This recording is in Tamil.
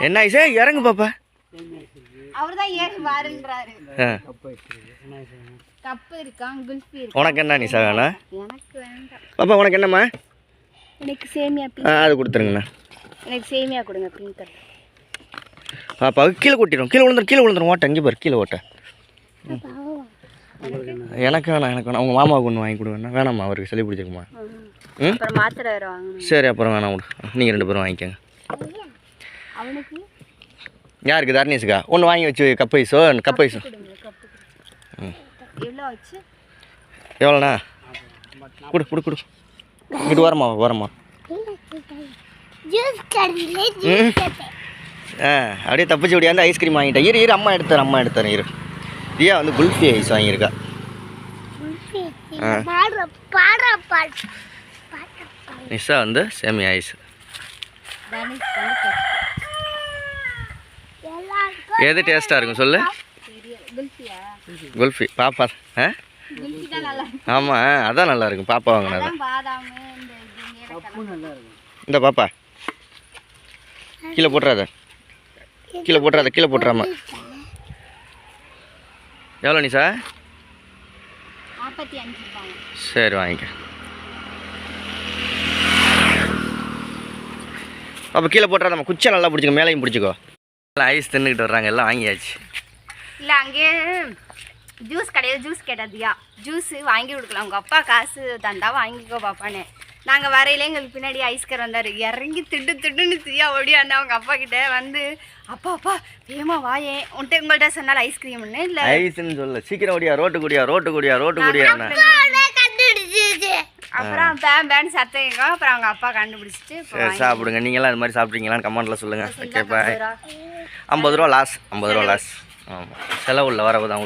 என்ன ஐஸே இறங்கு பாப்பா. உனக்கு என்ன நிஷா வேணும் பாப்பா? உனக்கு என்னம்மா? எனக்கு சேமியா. அது கொடுத்துருங்கண்ணா. எனக்கு சேமியா கொடுங்க பிங்க் கலர். பாப்பா கீழே கொட்டிடும். கீழே விழுந்துடும் ஓட்ட. இங்கே பாரு கீழே ஓட்ட. எனக்கு வேணாம். உங்கள் மாமாவுக்கு ஒன்று வாங்கி கொடுவேண்ணா. வேணாம்மா, அவருக்கு சளி பிடிச்சிருக்குமா? மாத்திரை வேறு வாங்கணும். சரி அப்புறம் வேணாம் விடு. நீங்கள் 2 பேரும் வாங்கிக்கோங்க. அவனுக்கு யாருக்கு? தர்ணேஷுக்கா ஒன்று வாங்கி வச்சு கப் ஐஸோ. கப் ஐஸோ எவ்வளோண்ணா? கொடு. இங்கிட்டு வரமா. அப்படியே தப்பிச்சு விடியாந்து ஐஸ்கிரீம் வாங்கிட்டேன். இரு அம்மா எடுத்தார். இரு தியா வந்து குல்ஃபி ஐஸ் வாங்கியிருக்கா. நிஷா வந்து சேமியா ஐஸ். எது டேஸ்ட்டாக இருக்கும் சொல்லு? குல்ஃபி. பாப்பா ஆமாம் அதான் நல்லா இருக்கும். பாப்பா வாங்கினது இந்த பாப்பா. கீழே போட்டுறாம. எவ்வளோ நிஷா? சரி வாங்கிக்க. அப்போ கீழே போட்டுறாதம்மா. குச்சை நல்லா பிடிச்சிக்கோ, மேலேயும் பிடிச்சிக்கோ. ஐஸ் தின்னுக்கிட்டு வர்றாங்க. எல்லாம் வாங்கியாச்சு. இல்லை அங்கேயே ஜூஸ் கிடையாது. ஜூஸ் கேட்டதியா ஜூஸு வாங்கி கொடுக்கலாம். உங்கள் அப்பா காசு தந்தா வாங்கிக்கோ பாப்பான்னு. நாங்கள் வரையிலே எங்களுக்கு பின்னாடி ஐஸ்கர் வந்தார். இறங்கி திட்டுன்னு தியா ஓடியாண்டா அவங்க அப்பா கிட்டே வந்து அப்பா வேமா வாயே உன்ட்டு உங்கள்கிட்ட சொன்னாலும் ஐஸ்கிரீம்னு. இல்லை ஐஸ்ன்னு சொல்ல சீக்கிரம் ஓடியா. ரோட்டு குடியா. அப்புறம் பேன் சத்தம் கேட்கும். அப்புறம் அவங்க அப்பா கண்டுபிடிச்சிட்டு சாப்பிடுங்க. நீங்களாம் அது மாதிரி சாப்பிட்றீங்களான்னு கமெண்ட்டில் சொல்லுங்கள். Okay bye. 50 ரூபா லாஸ். ஆமாம் செலவு இல்லை வரவு தான்.